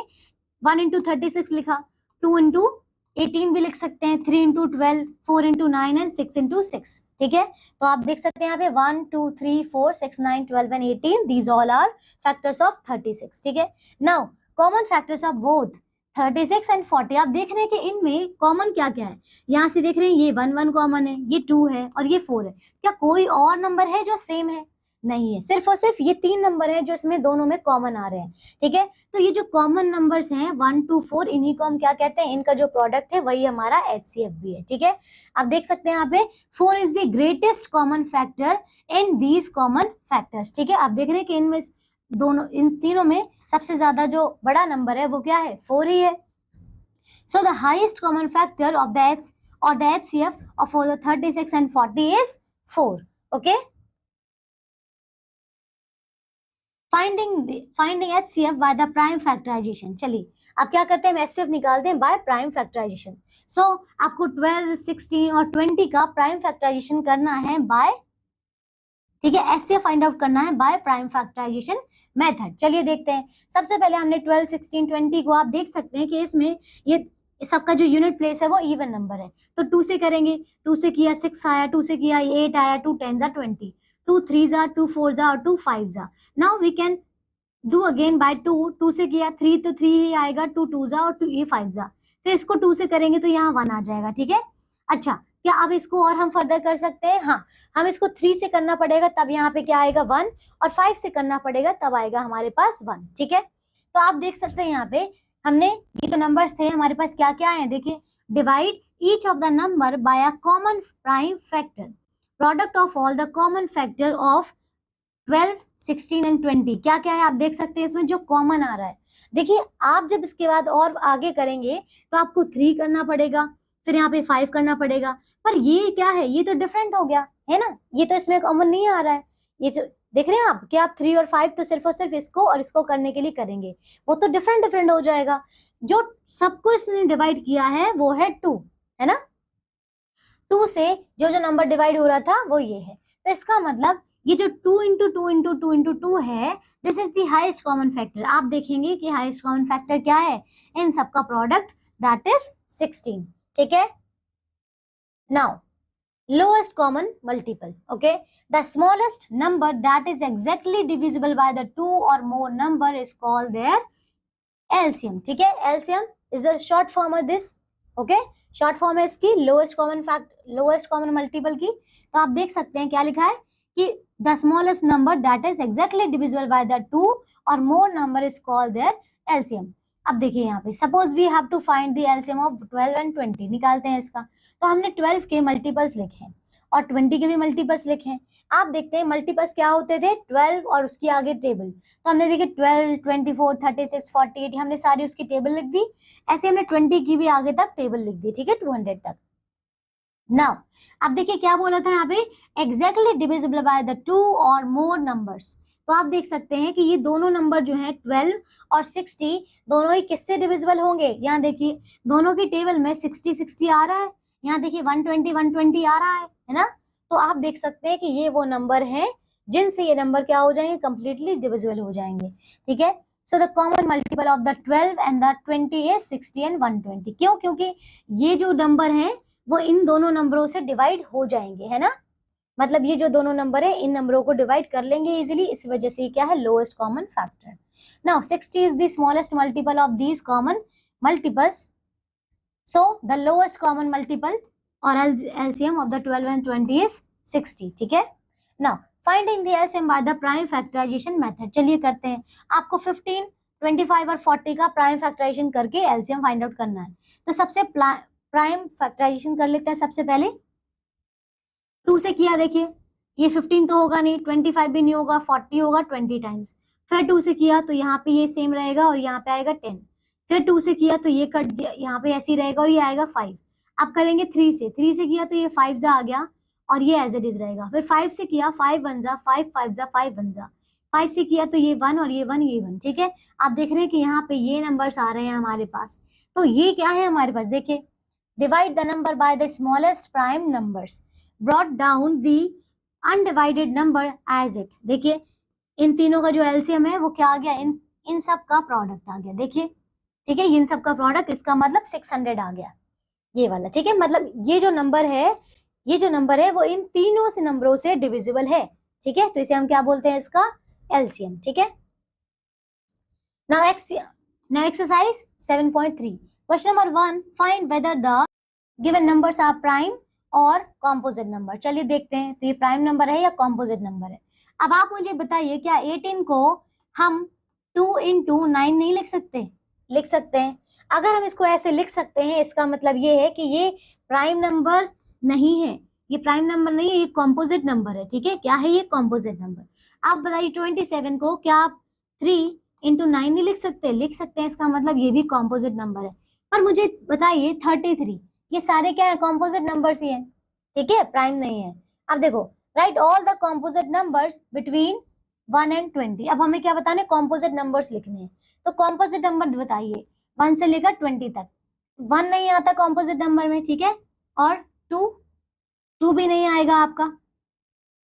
Speaker 1: 1 इंटू 36 लिखा, 2 इंटू 18 भी लिख सकते हैं, 3 इंटू 12, 4 इंटू 9 एंड 6 इंटू 6। ठीक है, तो आप देख सकते हैं यहाँ पे 1 2 3 4 6 9 12 and 18, these all are factors of 36। ठीक है, now common factors of both 36 and 40। आप देख रहे हैं कि इनमें कॉमन क्या क्या है। यहाँ से देख रहे हैं ये 1 1 कॉमन है, ये 2 है और ये 4 है। क्या कोई और नंबर है जो सेम है? नहीं है, सिर्फ और सिर्फ ये 3 नंबर हैं जो इसमें दोनों में कॉमन आ रहे हैं। ठीक है, तो ये जो कॉमन नंबर्स हैं 1 2 4, इन्हीं को हम क्या कहते हैं, इनका जो प्रोडक्ट है वही हमारा HCF भी है। ठीक है, आप देख सकते हैं यहाँ पे 4 is the greatest common factor in these common factors. ठीक है, आप देख रहे हैं कि इनमें दोनों, इन तीनों में सबसे ज्यादा जो बड़ा नंबर है वो क्या है, 4 ही है। So the highest common factor of the HCF of the 36 and 40 is 4. Okay, finding HCF by the prime factorisation. चलिए अब क्या करते हैं, हम HCF निकालते हैं बाय प्राइम फैक्टराइजेशन। सो आपको 12 16 और 20 का प्राइम फैक्टराइजेशन करना है बाय, ठीक है, HCF फाइंड आउट करना है बाय प्राइम फैक्टराइजेशन मेथड। चलिए देखते हैं। सबसे पहले हमने 12 16 20 को, आप देख सकते हैं कि इसमें ये ये सबका जो यूनिट प्लेस है वो इवन नंबर है। तो 2 से करेंगे, 2 से किया 6 आया, 2 से किया 8 आया, 2 10 20, 2 3 2 4 और 2 5। Now we can do again by 2, 2 से किया 3 तो 3 ही आएगा, 2 2 और 2 ये 5। फिर इसको 2 से करेंगे तो यहाँ 1 आ जाएगा, ठीक है। अच्छा, क्या अब इसको और हम फर्दर कर सकते हैं? हाँ, हम इसको 3 से करना पड़ेगा, तब यहाँ पे क्या आएगा 1, और 5 से करना पड़ेगा तब आएगा हमारे पास 1, ठीक है। तो आप देख सकते हैं यहाँ पे हमने ये जो नंबर्स थे हमारे पास क्या क्या है, देखिए, divide each of the number bye a common prime factor, product of all the common factor of 12, 16 and 20। क्या क्या है आप देख सकते हैं इसमें जो कॉमन आ रहा है। देखिए, आप जब इसके बाद और आगे करेंगे तो आपको 3 करना पड़ेगा, फिर यहाँ पे 5 करना पड़ेगा, पर ये क्या है, ये तो डिफरेंट हो गया है ना, ये तो इसमें कॉमन नहीं आ रहा है। ये तो देख रहे हैं आप कि आप 3 और 5 तो सिर्फ और सिर्फ इसको और इसको करने के लिए करेंगे, वो तो डिफरेंट डिफरेंट हो जाएगा। जो सबको इसने डिवाइड किया है वो है 2, है ना। 2 से जो जो नंबर डिवाइड हो रहा था वो ये है। तो इसका मतलब ये जो 2 इंटू 2 इंटू 2 इंटू 2 है, this is the highest common factor. आप देखेंगे कि हाईएस्ट कॉमन फैक्टर क्या है इन सबका प्रोडक्ट, दैट इज 16, ठीक है। Now lowest common multiple, okay, the smallest number that is exactly divisible by the 2 or more number is called their LCM, ठीक है। LCM is the short form of this, okay, short form है इसकी lowest common multiple की। तो आप देख सकते हैं क्या लिखा है कि the smallest number that is exactly divisible by the 2 or more number is called their LCM। अब देखिए यहाँ पे suppose we have to find the LCM of 12 and 20, निकालते हैं इसका। तो हमने 12 के मल्टीपल्स लिखे हैं और 20 के भी मल्टीपल्स लिखे हैं। आप देखते हैं मल्टीपल्स क्या होते थे, 12 और उसकी आगे टेबल। तो हमने देखे 12, 24, 36, 48, हमने सारी उसकी टेबल लिख दी। ऐसे हमने 20 की भी आगे तक टेबल लिख दी, ठीक है, 200 तक। नाउ अब देखिए क्या बोला था यहाँ पे, एग्जैक्टली डिविजिबल बाय द 2 और मोर नंबर्स। तो आप देख सकते हैं कि ये दोनों नंबर जो हैं 12 और 60 दोनों ही किससे डिविजिबल होंगे। यहाँ देखिए दोनों की टेबल में 60 60 आ रहा है, यहाँ देखिए 120 120 आ रहा है ना। तो आप देख सकते हैं कि ये वो नंबर है जिनसे ये नंबर क्या हो जाएंगे, कंप्लीटली डिविजिबल हो जाएंगे, ठीक है। So the common multiple of the 12 and the 20 is 60 and 120। क्यों? क्योंकि ये जो नंबर है वो इन दोनों नंबरों से डिवाइड हो जाएंगे, है ना। मतलब ये जो दोनों नंबर है इन नंबरों को डिवाइड कर लेंगे इजीली, इस वजह से क्या है, lowest common factor. Now 60 is the smallest multiple of these common multiples, so the lowest common multiple और LCM of the 12 and 20 is 60, ठीक है। Now finding the LCM by the prime factorisation method, चलिए करते हैं। आपको 15, 25 और 40 का prime factorisation करके एलसीएम फाइंड आउट करना है। तो सबसे प्राइम फैक्टराइजेशन कर लेते हैं। सबसे पहले 2 से किया, देखिए ये 15 तो होगा नहीं, 25 भी नहीं होगा, 40 होगा 20 टाइम्स। फिर 2 से किया तो यहाँ पे ये सेम रहेगा और यहाँ पे आएगा 10। फिर 2 से किया तो ये कट दिया, यहाँ पे ऐसे ही रहेगा और ये आएगा 5। अब करेंगे 3 से, 3 से किया तो ये 5 जा आ गया और ये एज इट इज रहेगा। फिर 5 से किया, 5 1 जा, 5 5 जा, 5 1 जा। 5 से किया तो ये 1 और ये 1 ये 1, ठीक है। आप देख रहे हैं कि यहाँ पे ये नंबर्स आ रहे हैं हमारे पास। तो ये क्या है हमारे पास, देखिए, divide the number by the smallest prime numbers, brought down the undivided number as it। देखिए इन तीनों का जो एलसीएम है वो क्या आ गया, इन सब का प्रोडक्ट आ गया, देखिए, ठीक है। इन सब का प्रोडक्ट, इसका मतलब 600 आ गया, ये वाला, ठीक है। मतलब ये जो नंबर है वो इन तीनों से नंबरों से डिविजिबल है, ठीक है। तो इसे हम क्या बोलते हैं, इसका एलसीएम, ठीक है। Now exercise 7.3, question number 1, find whether the given numbers are prime और कॉम्पोजिट नंबर। चलिए देखते हैं तो ये प्राइम नंबर है या कॉम्पोजिट नंबर है। अब आप मुझे बताइए, क्या 18 को हम 2 into 9 नहीं लिख सकते? लिख सकते हैं। अगर हम इसको ऐसे लिख सकते हैं, इसका मतलब ये है कि ये प्राइम नंबर नहीं है, ये प्राइम नंबर नहीं है, ये कॉम्पोजिट नंबर है, ठीक है। क्या है ये? Composite number. आप बताइए 27 को क्या आप 3 into 9 नहीं लिख सकते? लिख सकते हैं, इसका मतलब ये भी कॉम्पोजिट नंबर है। पर मुझे बताइए 33, ये सारे क्या है, कॉम्पोजिट नंबर्स ही हैं, ठीक है, प्राइम नहीं है। अब देखो, right all the composite numbers between 1 and 20। अब हमें क्या बताने, कॉम्पोजिट नंबर्स लिखने हैं। तो कॉम्पोजिट नंबर बताइए 1 से लेकर 20 तक। 1 नहीं आता कॉम्पोजिट नंबर में, ठीक है, और 2 भी नहीं आएगा आपका।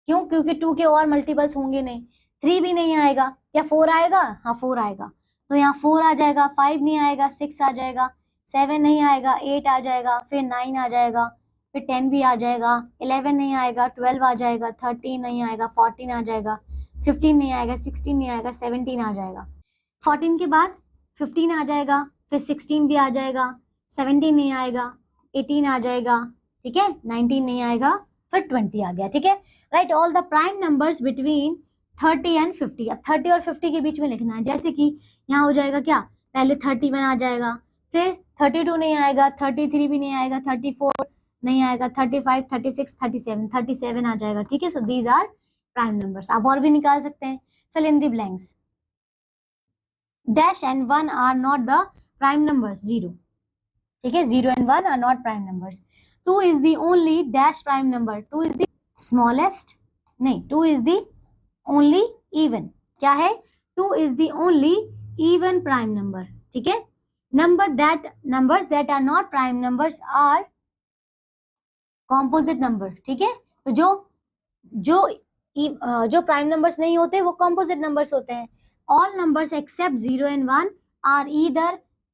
Speaker 1: क्यों? क्योंकि 2 के और मल्टीपल्स होंगे नहीं। 3 भी नहीं आएगा। क्या 4 आएगा? हाँ 4 आएगा, तो यहाँ 4 आ जाएगा। 5 नहीं आएगा, 6 आ जाएगा, 7 नहीं आएगा, 8 आ जाएगा, फिर 9 आ जाएगा, फिर 10 भी आ जाएगा, 11 नहीं आएगा, 12 आ जाएगा, 13 नहीं आएगा, 14 आ जाएगा, 15 नहीं आएगा, 16 नहीं आएगा, 17 आ जाएगा। 14 के बाद 15 आ जाएगा, फिर 16 भी आ जाएगा, 17 नहीं आएगा, 18 आ जाएगा, ठीक है, 19 नहीं आएगा, फिर 20 आ गया, ठीक है। Right all the prime numbers between 30 and 50। अब 30 और 50 के बीच में लिखना है, जैसे कि यहाँ हो जाएगा क्या, पहले 31 आ जाएगा, फिर 32 नहीं आएगा, 33 भी नहीं आएगा, 34 नहीं आएगा, 35, 36, 37 आ जाएगा, ठीक है। So these are prime numbers. आप और भी निकाल सकते हैं। Fill in the blanks. Dash and 1 are not the prime numbers, 0, ठीक है, 0 and 1 are not prime numbers. 2 is the only dash prime number. 2 is the smallest, नहीं, 2 is the only even. क्या है? 2 is the only even prime number, ठीक है। Numbers that are not prime numbers are composite number, ठीक है। तो जो prime numbers नहीं होते वो composite numbers होते हैं। All numbers except 0 and 1 are either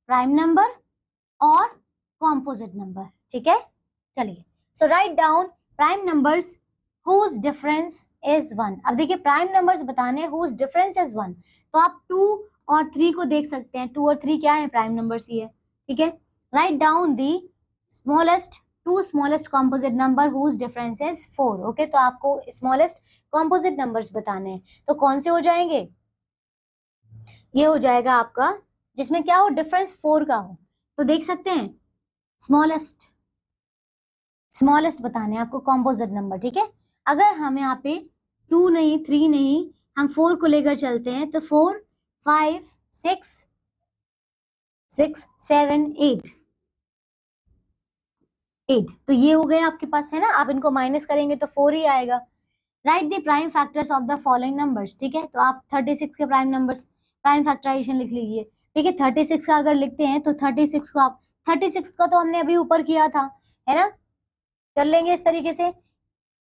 Speaker 1: prime number और composite number, ठीक है। चलिए, so write down prime numbers whose difference is 1। अब देखिए प्राइम नंबर्स बताने whose difference is 1, तो आप 2 और 3 को देख सकते हैं। 2 और 3 क्या है? प्राइम नंबर्स ही है, ठीक है। Write down the two smallest composite number whose difference is 4। Okay, तो आपको स्मॉलेस्ट कॉम्पोजिट नंबर्स बताने हैं, तो कौन से हो जाएंगे? ये हो जाएगा आपका जिसमें क्या हो, डिफरेंस 4 का हो। तो देख सकते हैं स्मॉलेस्ट बताने आपको कॉम्पोजिट नंबर, ठीक है। अगर हम यहाँ पे 2 नहीं, 3 नहीं, हम 4 को लेकर चलते हैं, तो 4, 5, 6, 7, 8, तो ये हो गए आपके पास, है ना। आप इनको माइनस करेंगे तो 4 ही आएगा। Right the prime factors of the following numbers, ठीक है। तो आप 36 के प्राइम नंबर्स, प्राइम फैक्टराइजेशन लिख लीजिए, ठीक है। 36 का अगर लिखते हैं तो 36 को आप 36 का तो हमने अभी ऊपर किया था, है ना, कर लेंगे इस तरीके से।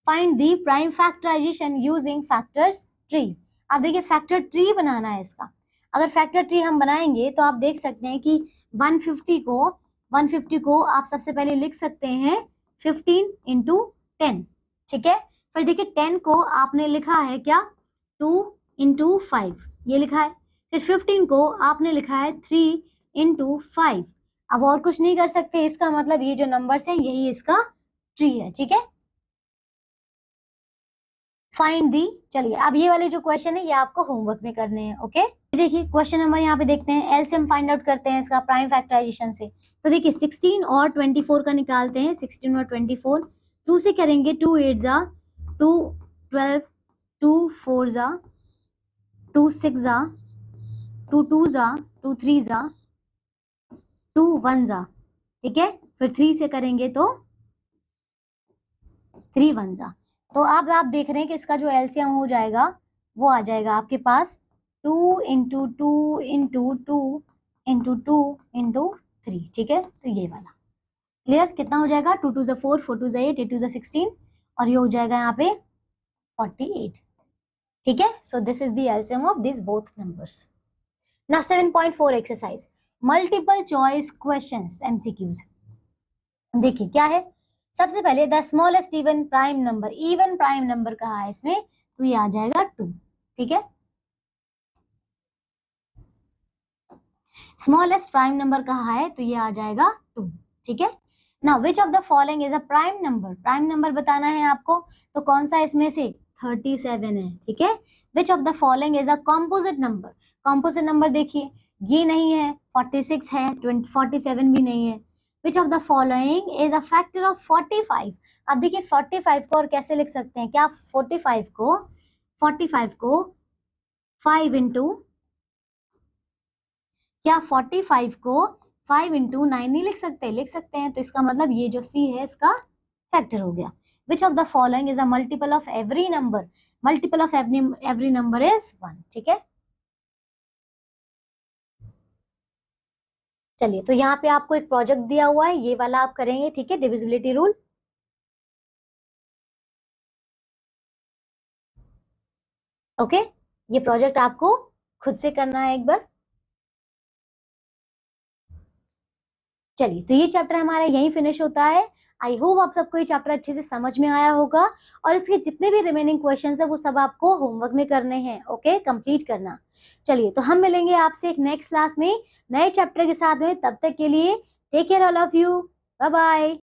Speaker 1: Find the prime factorisation using factors tree. अब देखिए फैक्टर ट्री बनाना है इसका। अगर फैक्टर ट्री हम बनाएंगे तो आप देख सकते हैं कि 150 को आप सबसे पहले लिख सकते हैं 15 इंटू 10, ठीक है। फिर देखिए 10 को आपने लिखा है क्या, 2 इंटू 5, ये लिखा है। फिर 15 को आपने लिखा है 3 इंटू 5। अब और कुछ नहीं कर सकते, इसका मतलब ये जो नंबर्स हैं यही इसका ट्री है, ठीक है। फाइंड दी, चलिए अब ये वाले जो क्वेश्चन है ये आपको होमवर्क में करने हैं, ओके। देखिए क्वेश्चन नंबर यहाँ पे देखते हैं, एलसीएम फाइंड आउट करते हैं इसका प्राइम फैक्टराइजेशन से। तो देखिए 16 और 24 का निकालते हैं। 16 और 24 2 से करेंगे, 2 8 जा 2 12, 2 4 जा 2 6 जा 2 2 जा 2 3 जा 2 1 जा, ठीक है। फिर 3 से करेंगे तो 3 1 जा। तो अब आप देख रहे हैं कि इसका जो एलसीएम हो जाएगा वो आ जाएगा आपके पास 2 इंटू 2 इंटू 2 इंटू 2 इंटू 3, ठीक है। तो ये वाला क्लियर, कितना हो जाएगा, 2 2 4, 4 2 8, 8 2 16, और ये हो जाएगा यहाँ पे 48, ठीक है। So this is the LCM of this both numbers. Now 7.4 exercise, multiple choice questions MCQs. देखिए क्या है, सबसे पहले the smallest even prime number कहा है इसमें, तो ये आ जाएगा 2, ठीक है। स्मॉलेस्ट प्राइम नंबर कहा है तो ये आ जाएगा 2, ठीक है। Now which of the following is a prime number, prime number बताना है आपको, तो कौन सा इसमें से 37 है, ठीक है। Which of the following is a composite number, composite number देखिए ये नहीं है, 46 है, 47 भी नहीं है। Which of the following is a factor of 45। अब देखिए 45 को और कैसे लिख सकते हैं, क्या 45 को 5 इंटू, क्या 45 को 5 इंटू 9 नहीं लिख सकते, लिख सकते हैं। तो इसका मतलब ये जो सी है इसका फैक्टर हो गया। Which of the following is a multiple of every number, multiple of every number is 1, ठीक है। चलिए तो यहाँ पे आपको एक प्रोजेक्ट दिया हुआ है, ये वाला आप करेंगे, ठीक है, डिविजिबिलिटी रूल। ओके, ये प्रोजेक्ट आपको खुद से करना है एक बार। चलिए, तो ये चैप्टर हमारा यहीं फिनिश होता है। आई होप आप सबको ये चैप्टर अच्छे से समझ में आया होगा, और इसके जितने भी रिमेनिंग क्वेश्चंस है वो सब आपको होमवर्क में करने हैं। ओके, कंप्लीट करना। चलिए, तो हम मिलेंगे आपसे एक नेक्स्ट क्लास में नए चैप्टर के साथ में। तब तक के लिए take care all of you, bye bye.